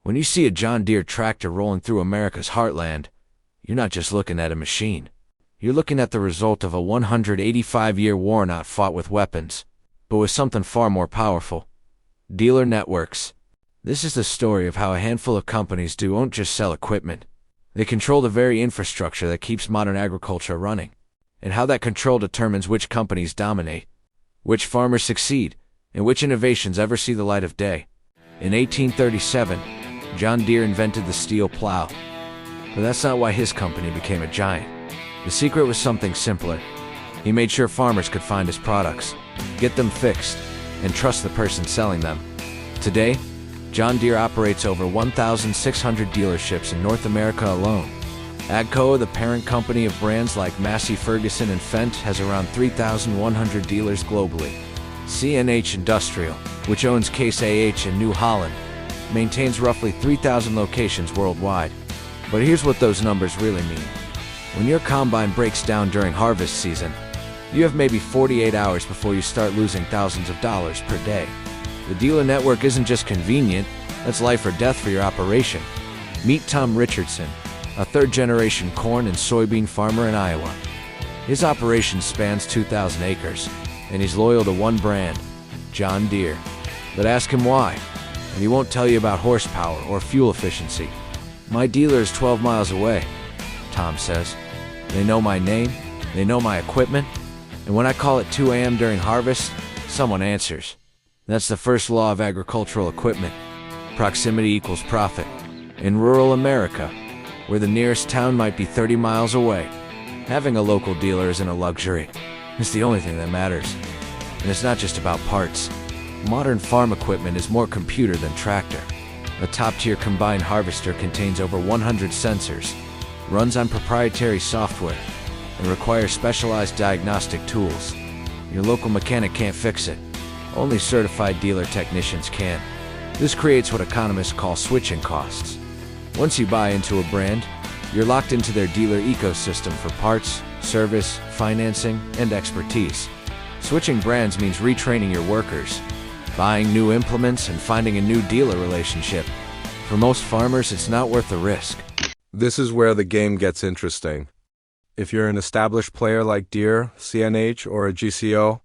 When you see a John Deere tractor rolling through America's heartland, you're not just looking at a machine. You're looking at the result of a 185-year war not fought with weapons, but with something far more powerful: dealer networks. This is the story of how a handful of companies don't just sell equipment. They control the very infrastructure that keeps modern agriculture running, and how that control determines which companies dominate, which farmers succeed, and which innovations ever see the light of day. In 1837, John Deere invented the steel plow. But that's not why his company became a giant. The secret was something simpler. He made sure farmers could find his products, get them fixed, and trust the person selling them. Today, John Deere operates over 1,600 dealerships in North America alone. AGCO, the parent company of brands like Massey Ferguson and Fendt, has around 3,100 dealers globally. CNH Industrial, which owns Case IH in New Holland, maintains roughly 3,000 locations worldwide. But here's what those numbers really mean. When your combine breaks down during harvest season, you have maybe 48 hours before you start losing thousands of dollars per day. The dealer network isn't just convenient, that's life or death for your operation. Meet Tom Richardson, a third-generation corn and soybean farmer in Iowa. His operation spans 2,000 acres, and he's loyal to one brand, John Deere. But ask him why, and he won't tell you about horsepower or fuel efficiency. "My dealer is 12 miles away," Tom says. "They know my name, they know my equipment, and when I call at 2 a.m. during harvest, someone answers." That's the first law of agricultural equipment. Proximity equals profit. In rural America, where the nearest town might be 30 miles away, having a local dealer isn't a luxury. It's the only thing that matters. And it's not just about parts. Modern farm equipment is more computer than tractor. A top-tier combine harvester contains over 100 sensors, runs on proprietary software, and requires specialized diagnostic tools. Your local mechanic can't fix it. Only certified dealer technicians can. This creates what economists call switching costs. Once you buy into a brand, you're locked into their dealer ecosystem for parts, service, financing, and expertise. Switching brands means retraining your workers, buying new implements, and finding a new dealer relationship. For most farmers, it's not worth the risk. This is where the game gets interesting. If you're an established player like Deere, CNH, or a GCO,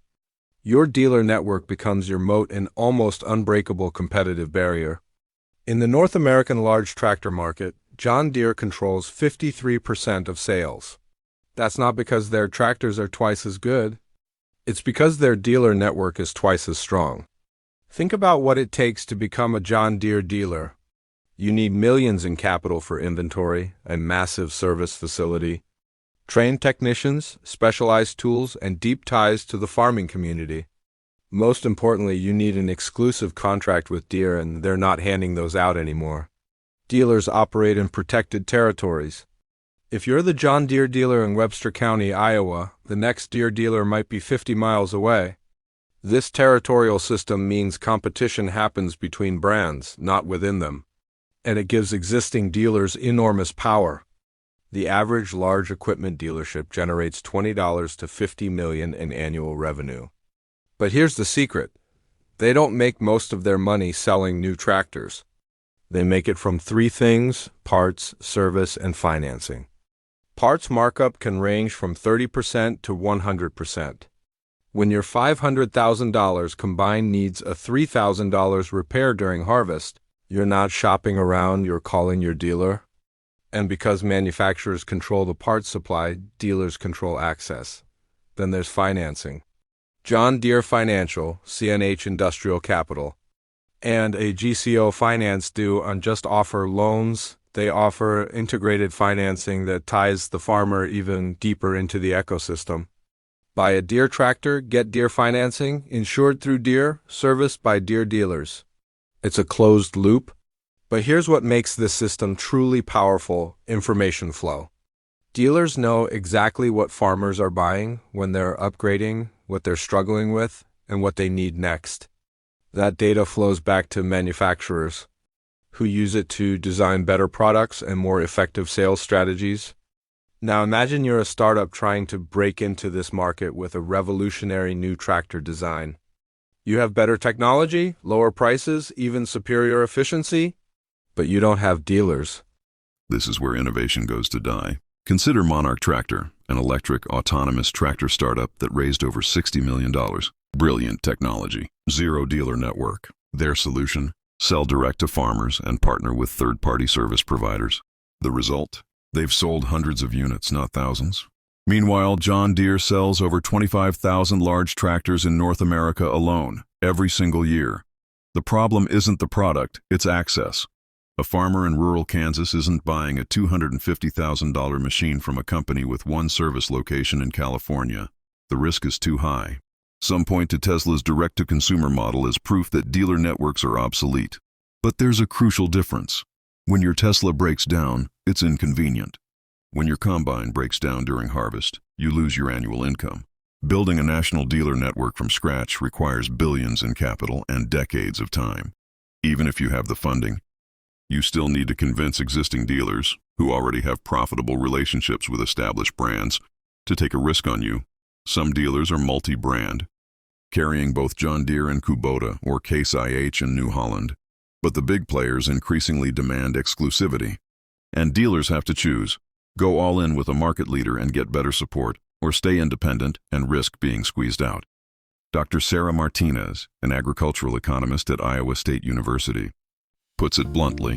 your dealer network becomes your moat and almost unbreakable competitive barrier. In the North American large tractor market, John Deere controls 53% of sales. That's not because their tractors are twice as good. It's because their dealer network is twice as strong. Think about what it takes to become a John Deere dealer. You need millions in capital for inventory, a massive service facility, trained technicians, specialized tools, and deep ties to the farming community. Most importantly, you need an exclusive contract with Deere, and they're not handing those out anymore. Dealers operate in protected territories. If you're the John Deere dealer in Webster County, Iowa, the next Deere dealer might be 50 miles away. This territorial system means competition happens between brands, not within them. And it gives existing dealers enormous power. The average large equipment dealership generates $20 to $50 million in annual revenue. But here's the secret. They don't make most of their money selling new tractors. They make it from three things: parts, service, and financing. Parts markup can range from 30% to 100%. When your $500,000 combine needs a $3,000 repair during harvest, you're not shopping around, you're calling your dealer. And because manufacturers control the parts supply, dealers control access. Then there's financing. John Deere Financial, CNH Industrial Capital, and a GCO Finance don't just offer loans, they offer integrated financing that ties the farmer even deeper into the ecosystem. Buy a Deere tractor, get Deere financing, insured through Deere, serviced by Deere dealers. It's a closed loop. But here's what makes this system truly powerful: information flow. Dealers know exactly what farmers are buying, when they're upgrading, what they're struggling with, and what they need next. That data flows back to manufacturers, who use it to design better products and more effective sales strategies. Now imagine you're a startup trying to break into this market with a revolutionary new tractor design. You have better technology, lower prices, even superior efficiency. but you don't have dealers. This is where innovation goes to die. Consider Monarch Tractor, an electric, autonomous tractor startup that raised over $60 million. Brilliant technology. Zero dealer network. Their solution? Sell direct to farmers and partner with third-party service providers. The result? They've sold hundreds of units, not thousands. Meanwhile, John Deere sells over 25,000 large tractors in North America alone, every single year. The problem isn't the product, it's access. A farmer in rural Kansas isn't buying a $250,000 machine from a company with one service location in California. The risk is too high. Some point to Tesla's direct-to-consumer model as proof that dealer networks are obsolete. But there's a crucial difference. When your Tesla breaks down, it's inconvenient. When your combine breaks down during harvest, you lose your annual income. Building a national dealer network from scratch requires billions in capital and decades of time. Even if you have the funding, you still need to convince existing dealers, who already have profitable relationships with established brands, to take a risk on you. Some dealers are multi-brand, carrying both John Deere and Kubota or Case IH and New Holland. But the big players increasingly demand exclusivity. And dealers have to choose: go all in with a market leader and get better support, or stay independent and risk being squeezed out. Dr. Sarah Martinez, an agricultural economist at Iowa State University, puts it bluntly.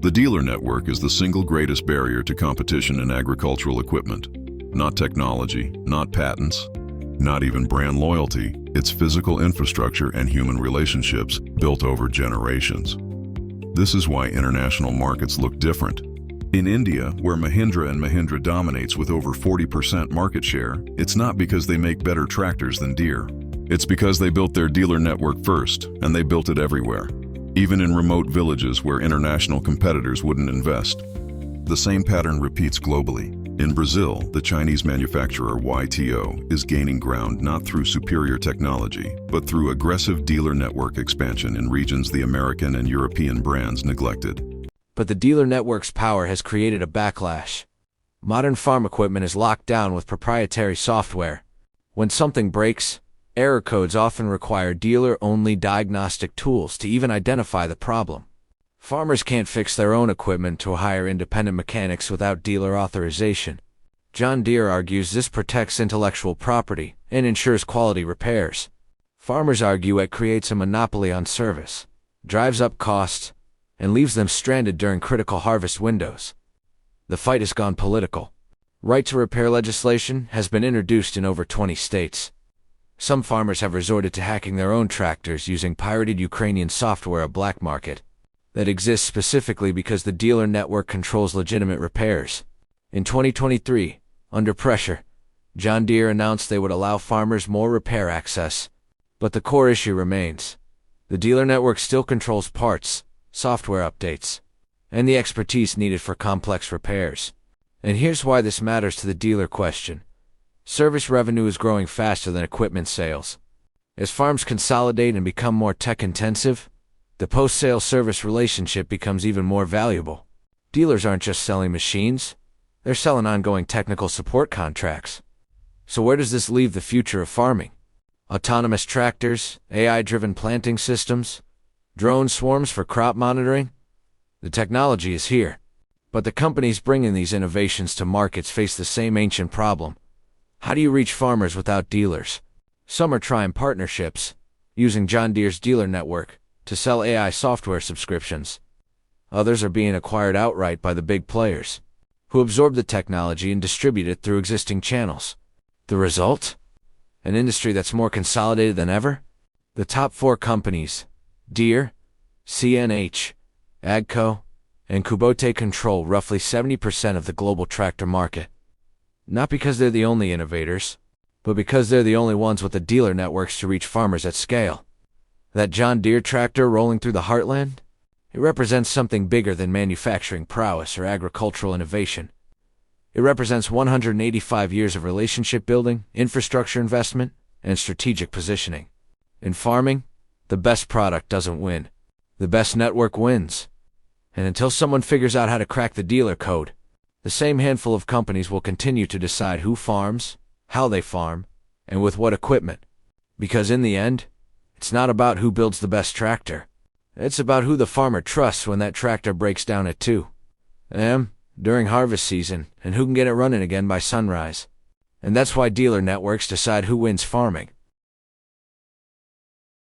The dealer network is the single greatest barrier to competition in agricultural equipment. Not technology, not patents, not even brand loyalty. It's physical infrastructure and human relationships built over generations. This is why international markets look different. In India, where Mahindra & Mahindra dominates with over 40% market share, it's not because they make better tractors than Deere. It's because they built their dealer network first, and they built it everywhere, even in remote villages where international competitors wouldn't invest. The same pattern repeats globally. In Brazil, the Chinese manufacturer YTO is gaining ground not through superior technology, but through aggressive dealer network expansion in regions the American and European brands neglected. But the dealer network's power has created a backlash. Modern farm equipment is locked down with proprietary software. When something breaks, error codes often require dealer-only diagnostic tools to even identify the problem. Farmers can't fix their own equipment or hire independent mechanics without dealer authorization. John Deere argues this protects intellectual property and ensures quality repairs. Farmers argue it creates a monopoly on service, drives up costs, and leaves them stranded during critical harvest windows. The fight has gone political. Right-to-repair legislation has been introduced in over 20 states. Some farmers have resorted to hacking their own tractors using pirated Ukrainian software, a black market that exists specifically because the dealer network controls legitimate repairs. In 2023, under pressure, John Deere announced they would allow farmers more repair access. But the core issue remains. The dealer network still controls parts, software updates, and the expertise needed for complex repairs. And here's why this matters to the dealer question. Service revenue is growing faster than equipment sales. As farms consolidate and become more tech-intensive, the post-sale service relationship becomes even more valuable. Dealers aren't just selling machines, they're selling ongoing technical support contracts. So where does this leave the future of farming? Autonomous tractors, AI-driven planting systems, drone swarms for crop monitoring? The technology is here. But the companies bringing these innovations to markets face the same ancient problem. How do you reach farmers without dealers? Some are trying partnerships, using John Deere's dealer network to sell AI software subscriptions. Others are being acquired outright by the big players, who absorb the technology and distribute it through existing channels. The result? An industry that's more consolidated than ever? The top 4 companies, Deere, CNH, AGCO, and Kubota, control roughly 70% of the global tractor market. Not because they're the only innovators, but because they're the only ones with the dealer networks to reach farmers at scale. That John Deere tractor rolling through the heartland? It represents something bigger than manufacturing prowess or agricultural innovation. It represents 185 years of relationship building, infrastructure investment, and strategic positioning. In farming, the best product doesn't win. The best network wins. And until someone figures out how to crack the dealer code, the same handful of companies will continue to decide who farms, how they farm, and with what equipment. Because in the end, it's not about who builds the best tractor. It's about who the farmer trusts when that tractor breaks down at 2 a.m. during harvest season, and who can get it running again by sunrise. And that's why dealer networks decide who wins farming.